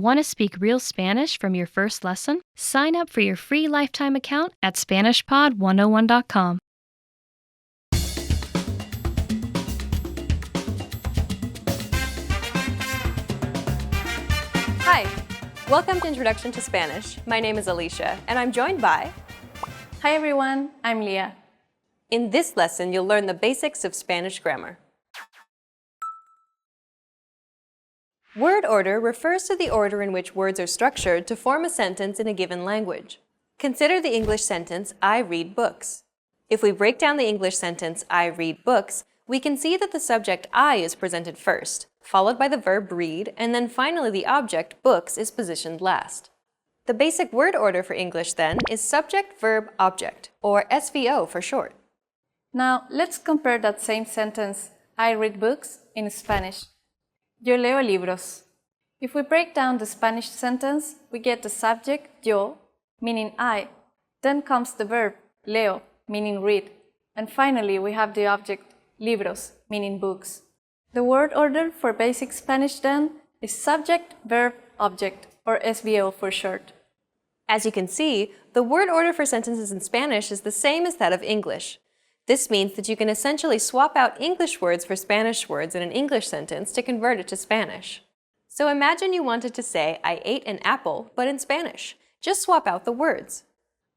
Want to speak real Spanish from your first lesson? Sign up for your free lifetime account at SpanishPod101.com. Hi, welcome to Introduction to Spanish. My name is Alicia, and I'm joined by... Hi everyone, I'm Leah. In this lesson, you'll learn the basics of Spanish grammar. Word order refers to the order in which words are structured to form a sentence in a given language. Consider the English sentence, I read books. If we break down the English sentence, I read books, we can see that the subject I is presented first, followed by the verb read, and then finally the object, books, is positioned last. The basic word order for English, then, is subject, verb, object, or SVO for short. Now, let's compare that same sentence, I read books, in Spanish. Yo leo libros. If we break down the Spanish sentence, we get the subject, yo, meaning I. Then comes the verb, leo, meaning read. And finally, we have the object, libros, meaning books. The word order for basic Spanish, then, is subject, verb, object, or SVO for short. As you can see, the word order for sentences in Spanish is the same as that of English. This means that you can essentially swap out English words for Spanish words in an English sentence to convert it to Spanish. So imagine you wanted to say, I ate an apple, but in Spanish. Just swap out the words.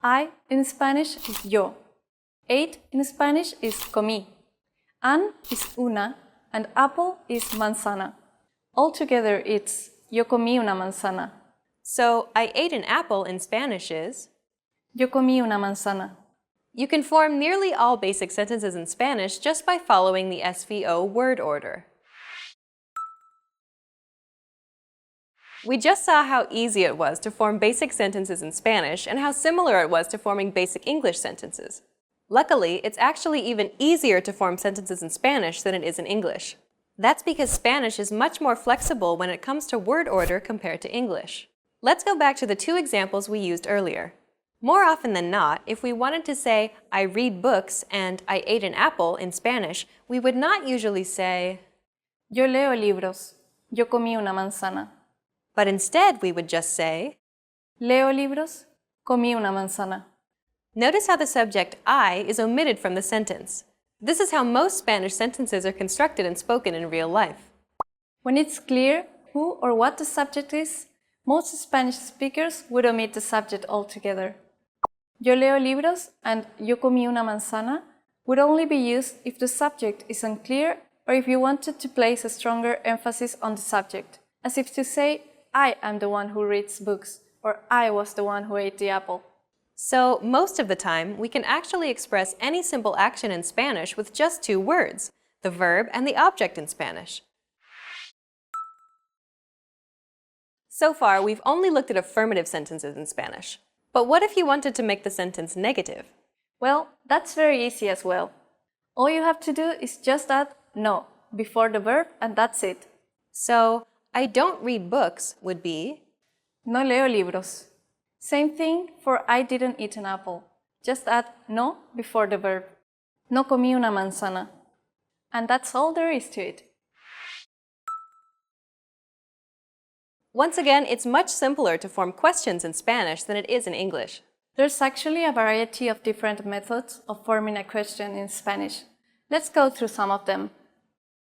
I in Spanish is yo. Ate in Spanish is comí. An is una, and apple is manzana. Altogether, it's yo comí una manzana. So, I ate an apple in Spanish is... Yo comí una manzana. You can form nearly all basic sentences in Spanish just by following the SVO word order. We just saw how easy it was to form basic sentences in Spanish and how similar it was to forming basic English sentences. Luckily, it's actually even easier to form sentences in Spanish than it is in English. That's because Spanish is much more flexible when it comes to word order compared to English. Let's go back to the two examples we used earlier. More often than not, if we wanted to say, I read books and I ate an apple in Spanish, we would not usually say, Yo leo libros. Yo comí una manzana. But instead we would just say, Leo libros. Comí una manzana. Notice how the subject I is omitted from the sentence. This is how most Spanish sentences are constructed and spoken in real life. When it's clear who or what the subject is, most Spanish speakers would omit the subject altogether. Yo leo libros and yo comí una manzana would only be used if the subject is unclear or if you wanted to place a stronger emphasis on the subject, as if to say, I am the one who reads books, or I was the one who ate the apple. So, most of the time, we can actually express any simple action in Spanish with just two words, the verb and the object in Spanish. So far, we've only looked at affirmative sentences in Spanish. But what if you wanted to make the sentence negative? Well, that's very easy as well. All you have to do is just add no before the verb and that's it. So, I don't read books would be No leo libros. Same thing for I didn't eat an apple. Just add no before the verb. No comí una manzana. And that's all there is to it. Once again, it's much simpler to form questions in Spanish than it is in English. There's actually a variety of different methods of forming a question in Spanish. Let's go through some of them.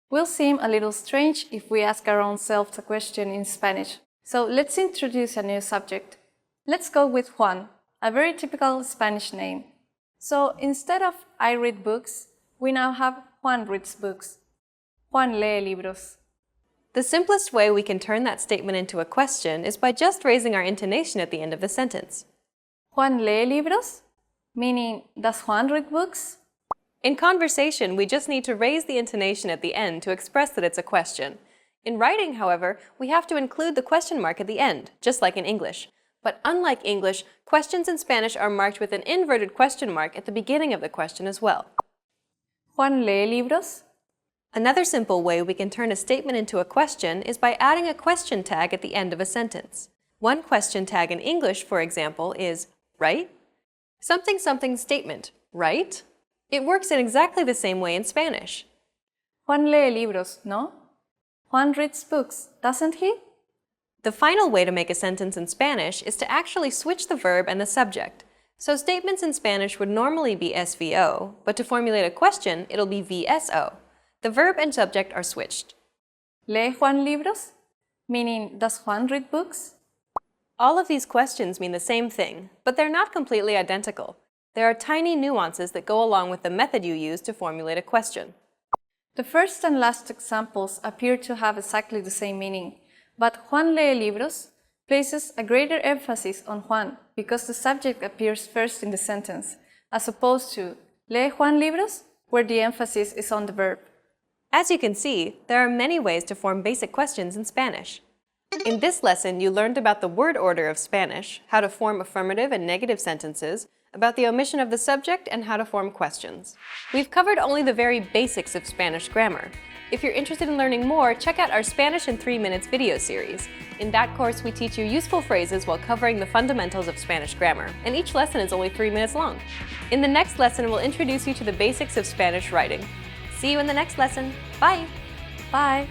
Will seem a little strange if we ask our own selves a question in Spanish. So let's introduce a new subject. Let's go with Juan, a very typical Spanish name. So instead of I read books, we now have Juan reads books. Juan lee libros. The simplest way we can turn that statement into a question is by just raising our intonation at the end of the sentence. Juan lee libros? Meaning, does Juan read books? In conversation, we just need to raise the intonation at the end to express that it's a question. In writing, however, we have to include the question mark at the end, just like in English. But unlike English, questions in Spanish are marked with an inverted question mark at the beginning of the question as well. Juan lee libros? Another simple way we can turn a statement into a question is by adding a question tag at the end of a sentence. One question tag in English, for example, is right? Something something statement, right? It works in exactly the same way in Spanish. Juan lee libros, no? Juan reads books, doesn't he? The final way to make a sentence in Spanish is to actually switch the verb and the subject. So statements in Spanish would normally be SVO, but to formulate a question, it'll be VSO. The verb and subject are switched. ¿Lee Juan libros? Meaning, does Juan read books? All of these questions mean the same thing, but they're not completely identical. There are tiny nuances that go along with the method you use to formulate a question. The first and last examples appear to have exactly the same meaning, but Juan lee libros places a greater emphasis on Juan because the subject appears first in the sentence, as opposed to lee Juan libros, where the emphasis is on the verb. As you can see, there are many ways to form basic questions in Spanish. In this lesson, you learned about the word order of Spanish, how to form affirmative and negative sentences, about the omission of the subject, and how to form questions. We've covered only the very basics of Spanish grammar. If you're interested in learning more, check out our Spanish in 3 Minutes video series. In that course, we teach you useful phrases while covering the fundamentals of Spanish grammar, and each lesson is only 3 minutes long. In the next lesson, we'll introduce you to the basics of Spanish writing. See you in the next lesson. Bye! Bye!